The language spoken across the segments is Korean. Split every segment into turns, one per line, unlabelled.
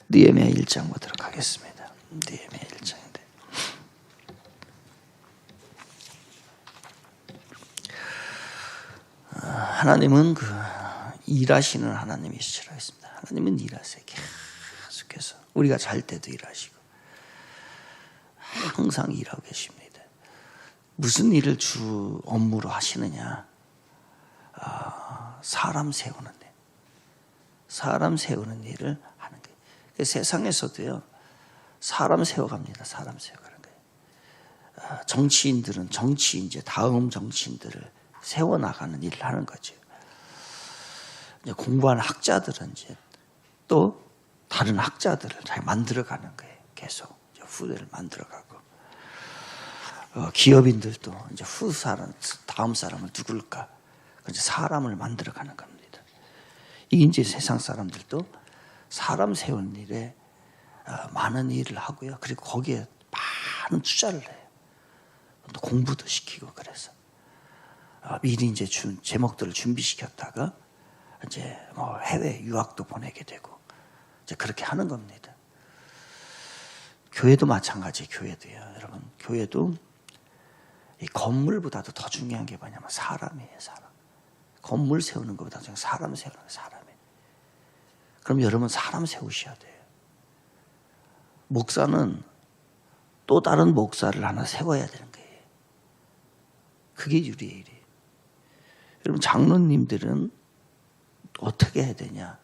느헤미야 1장 보도록 하겠습니다. 느헤미야 1장인데 하나님은 그 일하시는 하나님이시라고 했습니다. 하나님은 일하세요. 계속해서 우리가 잘 때도 일하시고 항상 일하고 계십니다. 무슨 일을 주 업무로 하시느냐? 사람 세우는 일, 사람 세우는 일을 하는 거예요. 세상에서도요, 사람 세워갑니다. 사람 세워가는 거예요. 정치인들은 이제 다음 정치인들을 세워나가는 일을 하는 거죠. 이제 공부하는 학자들은 이제 또 다른 학자들을 잘 만들어가는 거예요. 계속 후대를 만들어가고, 기업인들도 이제 다음 사람을 누굴까? 이제 사람을 만들어가는 겁니다. 이게 이제 세상 사람들도 사람 세우는 일에 많은 일을 하고요. 그리고 거기에 많은 투자를 해요. 또 공부도 시키고 그래서 미리 이제 제목들을 준비시켰다가 이제 뭐 해외 유학도 보내게 되고 이제 그렇게 하는 겁니다. 교회도 마찬가지. 교회도요, 여러분. 교회도 이 건물보다도 더 중요한 게 뭐냐면 사람이에요. 사람. 건물 세우는 것보다 사람 세우는 거예요. 사람이에요. 그럼 여러분 사람 세우셔야 돼요. 목사는 또 다른 목사를 하나 세워야 되는 거예요. 그게 유리의 일이에요. 여러분 장로님들은 어떻게 해야 되냐?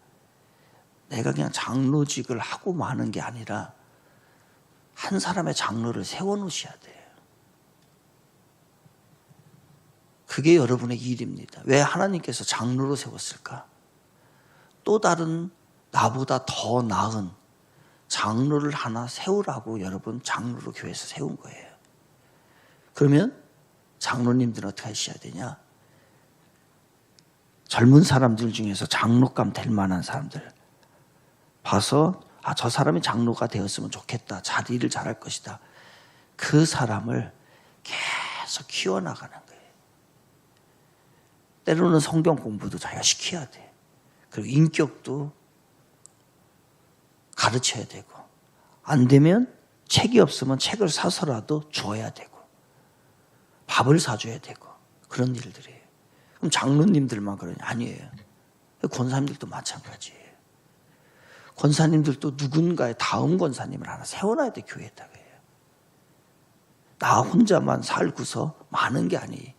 내가 그냥 장로직을 하고 마는 게 아니라 한 사람의 장로를 세워놓으셔야 돼요. 그게 여러분의 일입니다. 왜 하나님께서 장로로 세웠을까? 또 다른 나보다 더 나은 장로를 하나 세우라고 여러분 장로로 교회에서 세운 거예요. 그러면 장로님들은 어떻게 하셔야 되냐? 젊은 사람들 중에서 장로감 될 만한 사람들 봐서 저 사람이 장로가 되었으면 좋겠다. 자리를 잘할 것이다. 그 사람을 계속 키워나가는 거예요. 때로는 성경 공부도 자기가 시켜야 돼. 그리고 인격도 가르쳐야 되고, 안 되면 책이 없으면 책을 사서라도 줘야 되고, 밥을 사줘야 되고, 그런 일들이에요. 그럼 장로님들만 그러냐? 아니에요. 권사님들도 마찬가지예요. 권사님들도 누군가의 다음 권사님을 하나 세워놔야 돼, 교회에다가. 나 혼자만 살고서 많은 게 아니에요.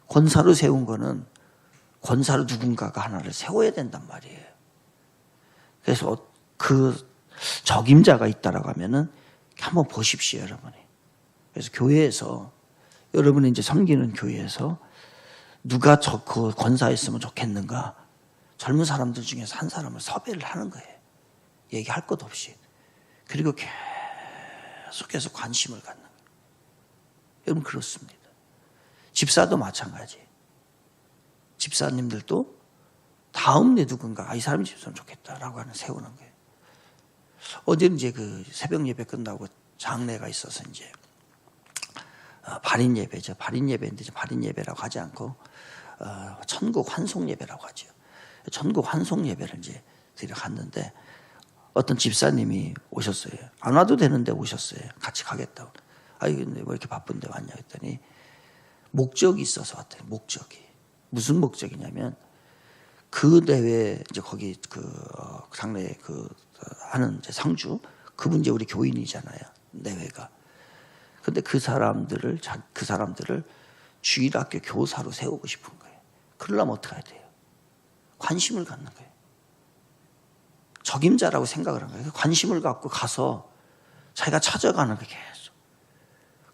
권사로 세운 거는 권사로 누군가가 하나를 세워야 된단 말이에요. 그래서 그 적임자가 있다라고 하면은 한번 보십시오, 여러분이. 그래서 교회에서 여러분이 이제 섬기는 교회에서 누가 그 권사였으면 좋겠는가? 젊은 사람들 중에서 한 사람을 섭외를 하는 거예요. 얘기할 것 없이. 그리고 계속해서 관심을 갖는 거예요. 여러분 그렇습니다. 집사도 마찬가지. 집사님들도 다음 내 누군가 이 사람이 집사면 좋겠다라고 하는 세우는 거예요. 어제는 이제 그 새벽 예배 끝나고 장례가 있어서 이제 발인 예배죠. 발인 예배인데 발인 예배라고 하지 않고 천국 환송 예배라고 하죠. 천국 환송 예배를 이제 드려 갔는데 어떤 집사님이 오셨어요. 안 와도 되는데 오셨어요. 같이 가겠다고. 근데 왜 이렇게 바쁜데 왔냐 했더니 목적이 있어서 왔대요. 목적이. 무슨 목적이냐면 그 대회 이제 거기 장례 하는 이제 상주 그분 이제 우리 교인이잖아요. 내외가. 근데 그 사람들을 주일학교 교사로 세우고 싶은 거예요. 그러려면 어떻게 해야 돼요? 관심을 갖는 거예요. 적임자라고 생각을 한 거예요. 관심을 갖고 가서 자기가 찾아가는 거예요. 계속.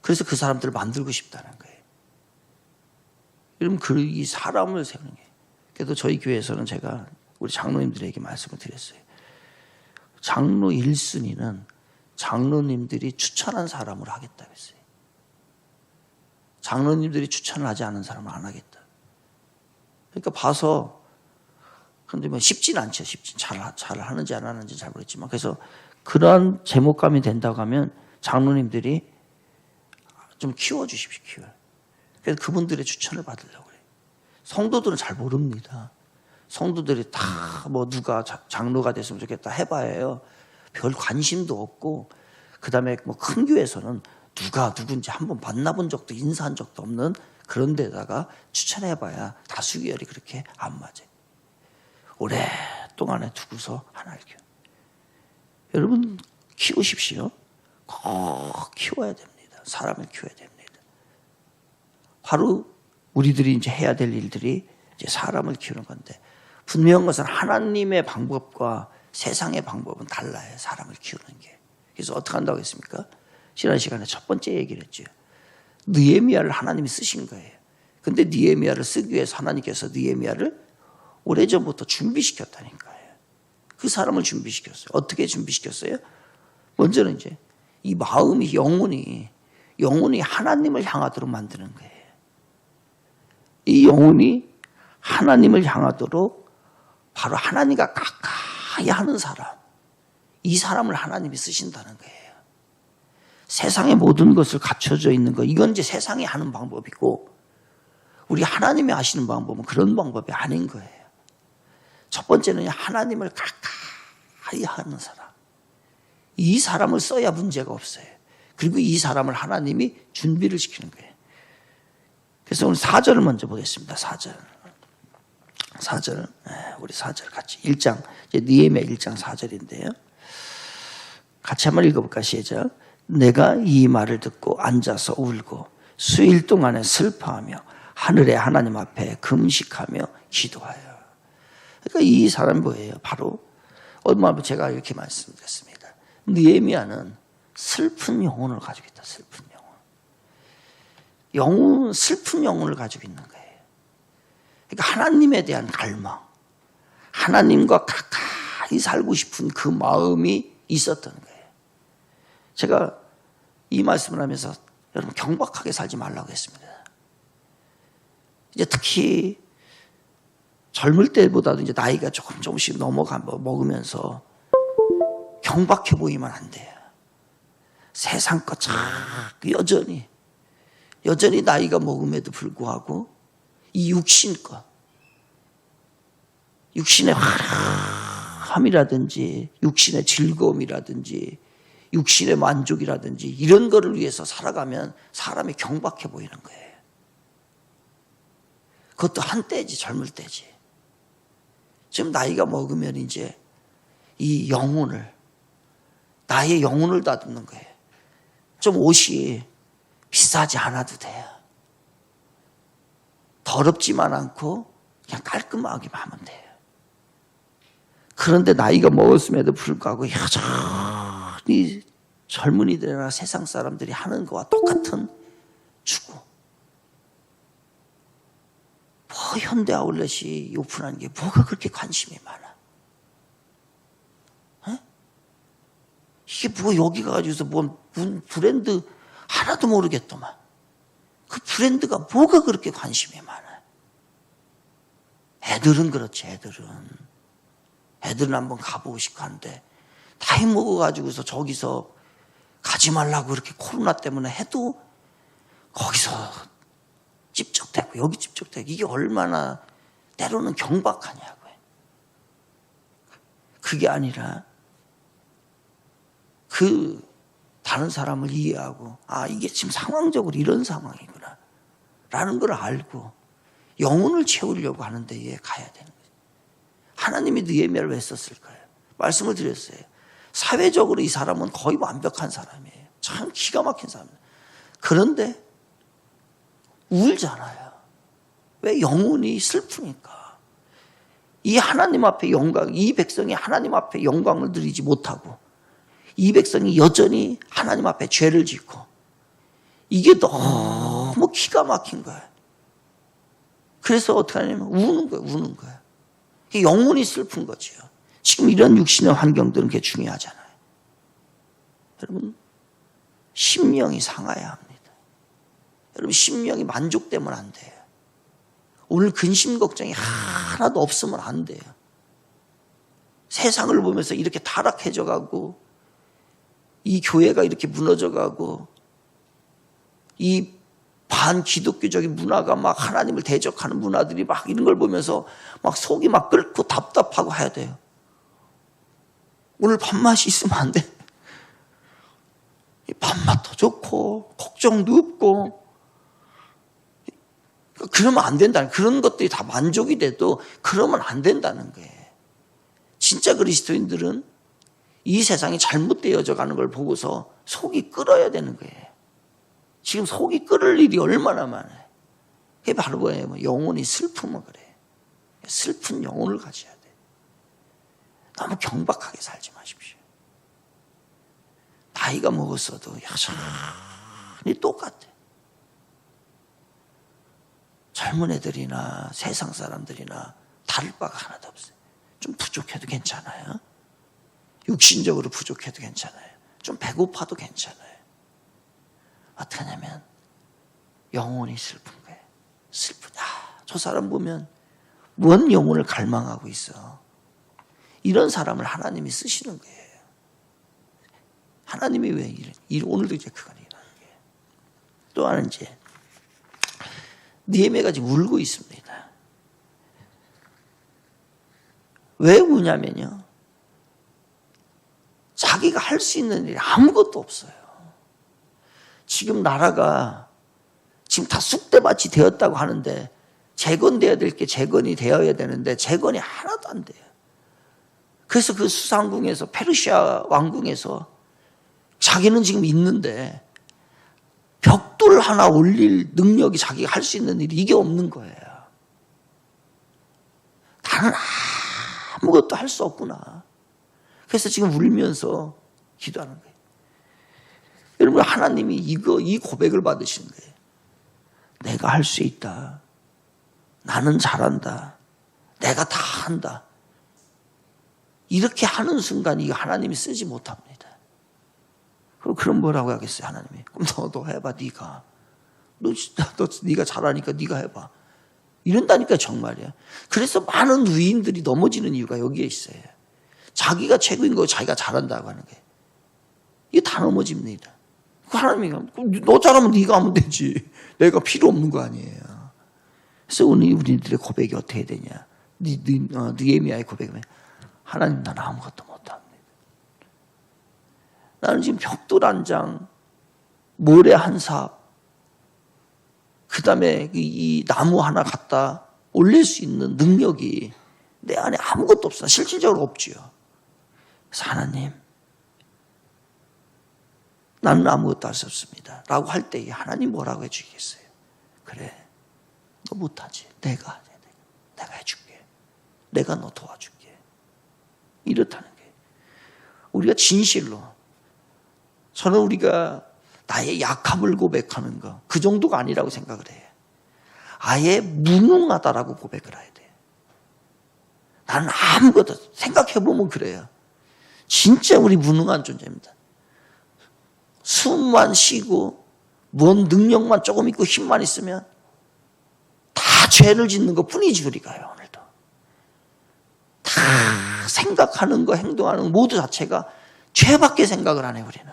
그래서 그 사람들을 만들고 싶다는 거예요. 여러분 이 사람을 세우는 거예요. 그래도 저희 교회에서는 제가 우리 장로님들에게 말씀을 드렸어요. 장로 1순위는 장로님들이 추천한 사람으로 하겠다고 했어요. 장로님들이 추천을 하지 않은 사람은 안 하겠다. 그러니까 봐서 근데 뭐 쉽진 않죠. 잘 하는지 안 하는지 잘 모르겠지만 그래서 그런 제목감이 된다고 하면 장로님들이 좀 키워주십시오. 그래서 그분들의 추천을 받으려고 그래요. 성도들은 잘 모릅니다. 성도들이 다 뭐 누가 장로가 됐으면 좋겠다 해봐요. 별 관심도 없고, 그 다음에 뭐 큰 교회에서는 누가 누군지 한번 만나본 적도 인사한 적도 없는 그런 데다가 추천해봐야 다수결이 그렇게 안 맞아요. 오랫동안에 두고서 하나를 키워. 여러분 키우십시오. 꼭 키워야 됩니다. 사람을 키워야 됩니다. 바로 우리들이 이제 해야 될 일들이 이제 사람을 키우는 건데, 분명한 것은 하나님의 방법과 세상의 방법은 달라요. 사람을 키우는 게. 그래서 어떻게 한다고 했습니까? 지난 시간에 첫 번째 얘기를 했죠. 느헤미야를 하나님이 쓰신 거예요. 근데 느헤미야를 쓰기 위해서 하나님께서 느헤미야를 오래전부터 준비시켰다는 거예요. 그 사람을 준비시켰어요. 어떻게 준비시켰어요? 먼저는 이제 이 마음이, 영혼이 하나님을 향하도록 만드는 거예요. 이 영혼이 하나님을 향하도록 바로 하나님과 가까이 하는 사람, 이 사람을 하나님이 쓰신다는 거예요. 세상의 모든 것을 갖춰져 있는 거, 이건 이제 세상이 하는 방법이고, 우리 하나님이 하시는 방법은 그런 방법이 아닌 거예요. 첫 번째는 하나님을 가까이 하는 사람, 이 사람을 써야 문제가 없어요. 그리고 이 사람을 하나님이 준비를 시키는 거예요. 그래서 오늘 4절을 먼저 보겠습니다. 4절. 우리 4절 같이 1장, 이제 느헤미야 1장 4절인데요. 같이 한번 읽어볼까? 시작. 내가 이 말을 듣고 앉아서 울고 수일 동안에 슬퍼하며 하늘의 하나님 앞에 금식하며 기도하여. 그러니까 이 사람이 뭐예요? 바로 얼마 전에 제가 이렇게 말씀드렸습니다. 느헤미야는 슬픈 영혼을 가지고 있다. 슬픈 영혼, 슬픈 영혼을 가지고 있는 거예요. 그러니까 하나님에 대한 갈망, 하나님과 가까이 살고 싶은 그 마음이 있었던 거예요. 제가 이 말씀을 하면서 여러분 경박하게 살지 말라고 했습니다. 이제 특히 젊을 때보다도 이제 나이가 조금씩 먹으면서 경박해 보이면 안 돼요. 세상 것 자꾸 여전히 나이가 먹음에도 불구하고 이 육신의 화려함이라든지 육신의 즐거움이라든지 육신의 만족이라든지 이런 거를 위해서 살아가면 사람이 경박해 보이는 거예요. 그것도 한때지, 젊을 때지. 지금 나이가 먹으면 이제 이 나의 영혼을 다듬는 거예요. 좀 옷이 비싸지 않아도 돼요. 더럽지만 않고 그냥 깔끔하기만 하면 돼요. 그런데 나이가 먹었음에도 불구하고 여전히 젊은이들이나 세상 사람들이 하는 거와 똑같은 추구. 현대 아울렛이 오픈한 게 뭐가 그렇게 관심이 많아? 이게 뭐 여기 가가지고서 뭔 브랜드 하나도 모르겠더만. 그 브랜드가 뭐가 그렇게 관심이 많아? 애들은 그렇지, 애들은 한번 가보고 싶고 한데, 나이 먹어가지고서 저기서 가지 말라고 그렇게 코로나 때문에 해도 거기서 찝쩍대고 여기 찝쩍대고 이게 얼마나 때로는 경박하냐고요. 그게 아니라 그 다른 사람을 이해하고 이게 지금 상황적으로 이런 상황이구나 라는 걸 알고 영혼을 채우려고 하는 데에 가야 되는 거예요. 하나님이 느헤미야를 왜 썼을까요? 말씀을 드렸어요. 사회적으로 이 사람은 거의 완벽한 사람이에요. 참 기가 막힌 사람이에요. 그런데 울잖아요. 왜? 영혼이 슬프니까. 이 하나님 앞에 이 백성이 하나님 앞에 영광을 드리지 못하고 이 백성이 여전히 하나님 앞에 죄를 짓고 이게 너무 기가 막힌 거예요. 그래서 어떻게 하냐면 우는 거예요. 영혼이 슬픈 거죠. 지금 이런 육신의 환경들은 그게 중요하잖아요. 여러분, 심령이 상해야 합니다. 여러분, 심령이 만족되면 안 돼요. 오늘 근심 걱정이 하나도 없으면 안 돼요. 세상을 보면서 이렇게 타락해져 가고 이 교회가 이렇게 무너져 가고 이 반기독교적인 문화가 막 하나님을 대적하는 문화들이 막 이런 걸 보면서 막 속이 막 끓고 답답하고 해야 돼요. 오늘 밥맛이 있으면 안 돼. 밥맛도 좋고 걱정도 없고 그러면 안 된다는, 그런 것들이 다 만족이 돼도 그러면 안 된다는 거예요. 진짜 그리스도인들은 이 세상이 잘못되어져 가는 걸 보고서 속이 끓어야 되는 거예요. 지금 속이 끓을 일이 얼마나 많아요. 그게 바로 뭐예요? 영혼이 슬프면 그래요. 슬픈 영혼을 가져야 돼요. 너무 경박하게 살지 마십시오. 나이가 먹었어도 여전히 똑같아요. 젊은 애들이나 세상 사람들이나 다를 바가 하나도 없어요. 좀 부족해도 괜찮아요. 육신적으로 부족해도 괜찮아요. 좀 배고파도 괜찮아요. 어떻게 하냐면 영혼이 슬픈 거예요. 슬프다. 저 사람 보면 뭔 영혼을 갈망하고 있어. 이런 사람을 하나님이 쓰시는 거예요. 하나님이 왜 오늘도 이제 그걸 일하는 거예요. 또 하나 이제 느헤미야가 지금 울고 있습니다. 왜 우냐면요, 자기가 할 수 있는 일이 아무것도 없어요. 지금 나라가 지금 다 쑥대밭이 되었다고 하는데 재건돼야 될 게 재건이 되어야 되는데 재건이 하나도 안 돼요. 그래서 그 수상궁에서, 페르시아 왕궁에서 자기는 지금 있는데 벽돌 하나 올릴 능력이, 자기가 할 수 있는 일이 이게 없는 거예요. 나는 아무것도 할 수 없구나. 그래서 지금 울면서 기도하는 거예요. 여러분, 하나님이 이 고백을 받으시는 거예요. 내가 할 수 있다. 나는 잘한다. 내가 다 한다. 이렇게 하는 순간 이 하나님이 쓰지 못합니다. 그럼 뭐라고 하겠어요, 하나님이? 그럼 너도 해봐, 네가. 네가 잘하니까 네가 해봐. 이런다니까 정말이야. 그래서 많은 위인들이 넘어지는 이유가 여기에 있어요. 자기가 최고인 거 자기가 잘한다고 하는 거예요. 이게 다 넘어집니다. 하나님이 너 잘하면 네가 하면 되지. 내가 필요 없는 거 아니에요. 그래서 오늘 우리들의 고백이 어떻게 되냐? 느헤미야의 고백은 하나님, 나는 아무것도 못합니다. 나는 지금 벽돌 한 장, 모래 한 삽, 그 다음에 이 나무 하나 갖다 올릴 수 있는 능력이 내 안에 아무것도 없어. 실질적으로 없지요. 그래서 하나님, 나는 아무것도 할 수 없습니다 라고 할 때 하나님 뭐라고 해주겠어요? 그래, 너 못하지. 내가 해줄게. 내가 너 도와줄게. 이렇다는 거예요. 우리가 진실로, 저는 우리가 나의 약함을 고백하는 거, 그 정도가 아니라고 생각을 해요. 아예 무능하다라고 고백을 해야 돼요. 나는 아무것도, 생각해보면 그래요. 진짜 우리 무능한 존재입니다. 숨만 쉬고 뭔 능력만 조금 있고 힘만 있으면 다 죄를 짓는 것 뿐이지. 우리가요, 오늘도 다 생각하는 거, 행동하는 거 모두 자체가 죄밖에 생각을 안 해요, 우리는.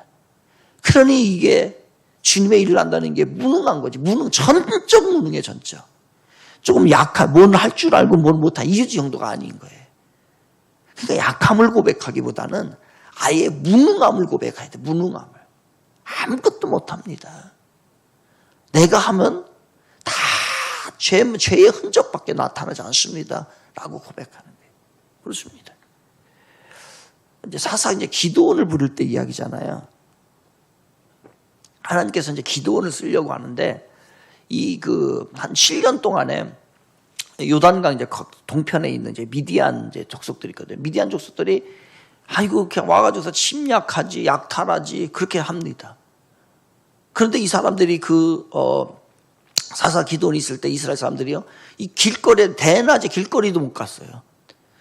그러니 이게 주님의 일을 한다는 게 무능한 거지. 전적 무능해, 전적. 조금 약한, 뭔 할 줄 알고 뭔 못한 이 정도가 아닌 거예요. 그러니까 약함을 고백하기보다는 아예 무능함을 고백해야 돼. 무능함을. 아무것도 못합니다. 내가 하면 다 죄의 흔적밖에 나타나지 않습니다 라고 고백하는 거예요. 그렇습니다. 이제 사실 이제 기도원을 부를 때 이야기잖아요. 하나님께서 이제 기도원을 쓰려고 하는데 한 7년 동안에 요단강 이제 동편에 있는 이제 미디안 이제 족속들이 있거든요. 미디안 족속들이 아이고 그냥 와가지고서 침략하지, 약탈하지 그렇게 합니다. 그런데 이 사람들이 사사 기도원이 있을 때 이스라엘 사람들이요, 이 길거리에 대낮에 길거리도 못 갔어요.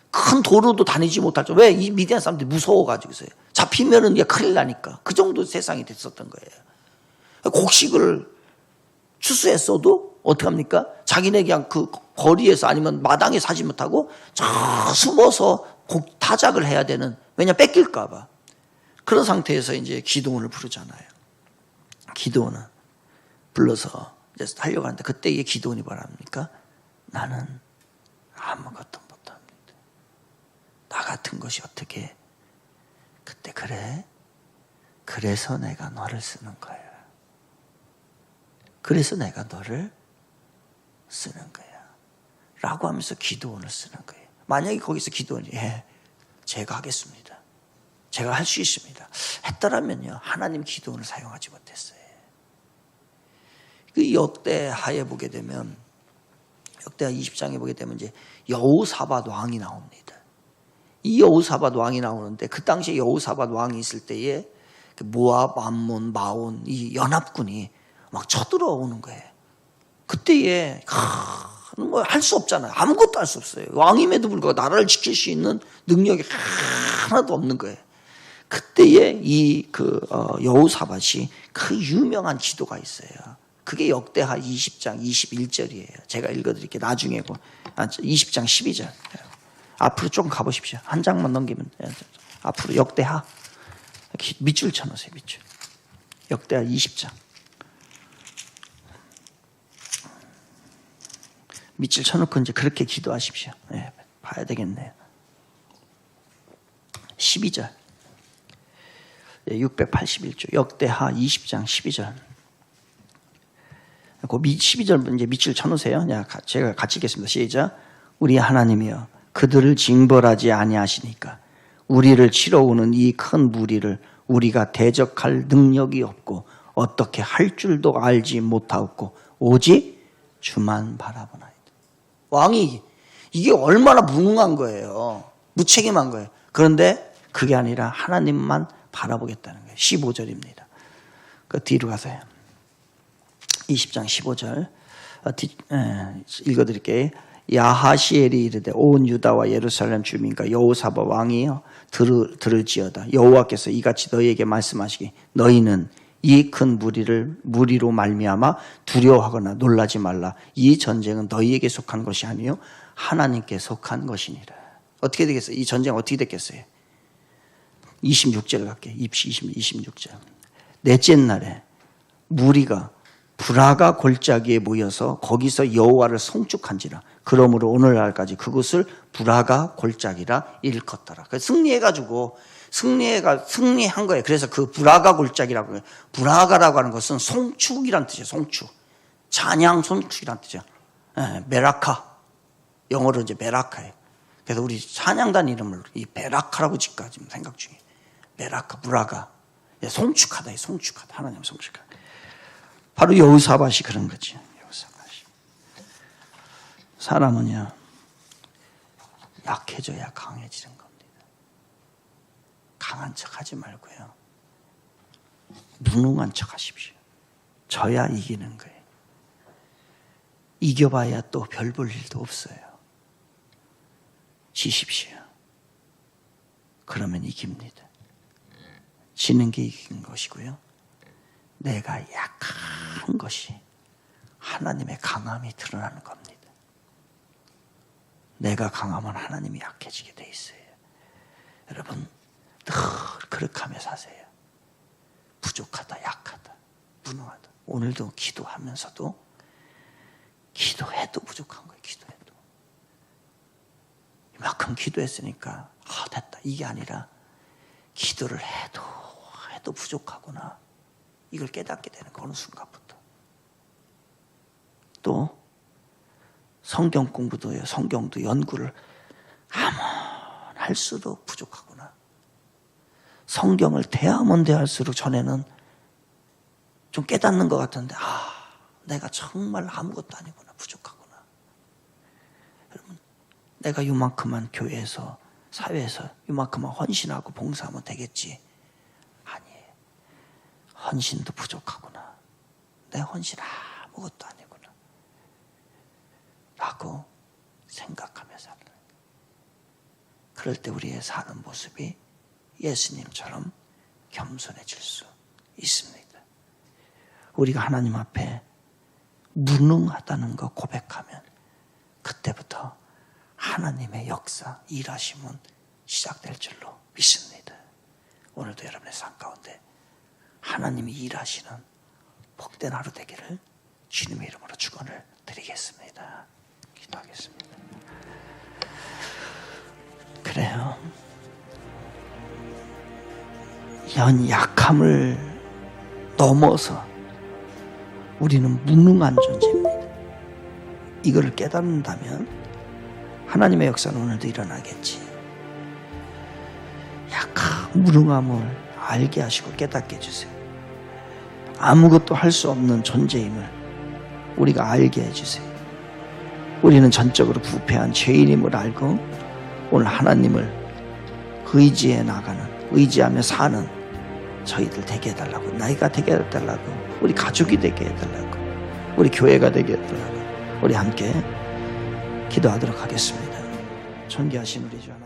큰 도로도 다니지 못할 정도. 왜? 이 미디안 사람들이 무서워가지고서요. 잡히면은 이게 큰일 나니까. 그 정도 세상이 됐었던 거예요. 곡식을 추수했어도 어떡합니까? 자기네 그냥 그 거리에서 아니면 마당에 사지 못하고 저 숨어서 타작을 해야 되는, 왜냐 뺏길까봐. 그런 상태에서 이제 기도원을 부르잖아요. 기도원은 불러서 이제 하려고 하는데 그때 이 기도원이 뭐랍니까? 나는 아무것도 못합니다. 나 같은 것이 어떻게? 그때 그래? 그래서 내가 너를 쓰는 거야. 그래서 내가 너를 쓰는 거야. 라고 하면서 기도원을 쓰는 거예요. 만약에 거기서 기도원이 제가 하겠습니다. 제가 할 수 있습니다. 했더라면요. 하나님 기도원을 사용하지 못했어요. 그 역대하에 보게 되면 역대하 20장에 보게 되면 이제 여호사밧 왕이 나옵니다. 이 여호사밧 왕이 나오는데 그 당시에 여호사밧 왕이 있을 때에 모압, 암몬, 마온 이 연합군이 막 쳐들어오는 거예요. 그때에 뭐 할 수 없잖아요. 아무것도 할 수 없어요. 왕임에도 불구하고 나라를 지킬 수 있는 능력이 하나도 없는 거예요. 그때에 이 여호사밧이 그 유명한 기도가 있어요. 그게 역대하 20장 21절이에요. 제가 읽어드릴게요. 나중에 20장 12절. 앞으로 조금 가보십시오. 한 장만 넘기면 앞으로 역대하 밑줄 쳐놓으세요. 밑줄. 역대하 20장. 밑줄 쳐놓고 이제 그렇게 기도하십시오. 네, 봐야 되겠네요. 12절. 681조. 역대하 20장 12절. 그 12절 이제 밑줄 쳐놓으세요. 제가 같이 읽겠습니다. 시작. 우리 하나님이여 그들을 징벌하지 아니하시니까 우리를 치러오는 이 큰 무리를 우리가 대적할 능력이 없고 어떻게 할 줄도 알지 못하고 오직 주만 바라보나이다. 왕이 이게 얼마나 무능한 거예요. 무책임한 거예요. 그런데 그게 아니라 하나님만 바라보겠다는 거예요. 15절입니다. 그 뒤로 가세요. 20장 15절 읽어드릴게요. 야하시엘이 이르되 온 유다와 예루살렘 주민과 여호사밧 왕이 들을지어다. 여호와께서 이같이 너희에게 말씀하시기 너희는 이 큰 무리로 말미암아 두려워하거나 놀라지 말라. 이 전쟁은 너희에게 속한 것이 아니요 하나님께 속한 것이니라. 어떻게 되겠어요? 이 전쟁 어떻게 됐겠어요? 26절 갈게요. 26절. 넷째 날에 무리가 브라가 골짜기에 모여서 거기서 여호와를 송축한지라. 그러므로 오늘날까지 그곳을 브라가 골짜기라 일컫더라. 승리해가지고 승리한 거예요. 그래서 그 브라가 골짜기라고 해요. 브라가라고 하는 것은 송축이란 뜻이에요. 송축. 찬양 송축이란 뜻이에요. 메라카. 영어로 이제 메라카예요. 그래서 우리 찬양단 이름을 이 베라카라고 짓까 지금 생각 중이에요. 메라카, 브라가. 송축하다, 송축하다. 하나님 송축하다. 바로 여호사밧이 그런 거지. 여호사밧이. 사람은요, 약해져야 강해지는 겁니다. 강한 척 하지 말고요. 무능한 척 하십시오. 져야 이기는 거예요. 이겨봐야 또 별 볼 일도 없어요. 지십시오. 그러면 이깁니다. 지는 게 이긴 것이고요. 내가 약한 것이 하나님의 강함이 드러나는 겁니다. 내가 강하면 하나님이 약해지게 돼 있어요. 여러분 늘 그렇게 하며 사세요. 부족하다, 약하다, 무능하다. 오늘도 기도하면서도 기도해도 부족한 거예요. 기도해도 이만큼 기도했으니까 됐다 이게 아니라 기도를 해도 부족하구나. 이걸 깨닫게 되는 거 어느 순간부터. 또 성경 공부도요. 성경도 연구를 하면 할수록 부족하구나. 성경을 대하면 대할수록 전에는 좀 깨닫는 것 같은데 내가 정말 아무것도 아니구나. 부족하구나. 여러분 내가 이만큼만 교회에서 사회에서 이만큼만 헌신하고 봉사하면 되겠지. 아니에요. 헌신도 부족하구나. 내 헌신 아무것도 아니구나. 라고 생각하며 살아요. 그럴 때 우리의 사는 모습이 예수님처럼 겸손해질 수 있습니다. 우리가 하나님 앞에 무능하다는 거 고백하면 그때부터 하나님의 역사, 일하심은 시작될 줄로 믿습니다. 오늘도 여러분의 삶 가운데 하나님이 일하시는 복된 하루 되기를 주님의 이름으로 축원을 드리겠습니다. 기도하겠습니다. 그래요. 현 약함을 넘어서 우리는 무능한 존재입니다. 이거를 깨닫는다면 하나님의 역사는 오늘도 일어나겠지. 약한 무능함을 알게 하시고 깨닫게 해주세요. 아무것도 할 수 없는 존재임을 우리가 알게 해주세요. 우리는 전적으로 부패한 죄인임을 알고 오늘 하나님을 의지해 나가는, 의지하며 사는 저희들 되게 해달라고, 나이가 되게 해달라고, 우리 가족이 되게 해달라고, 우리 교회가 되게 해달라고 우리 함께 기도하도록 하겠습니다. 존귀하신 우리 주 하나님,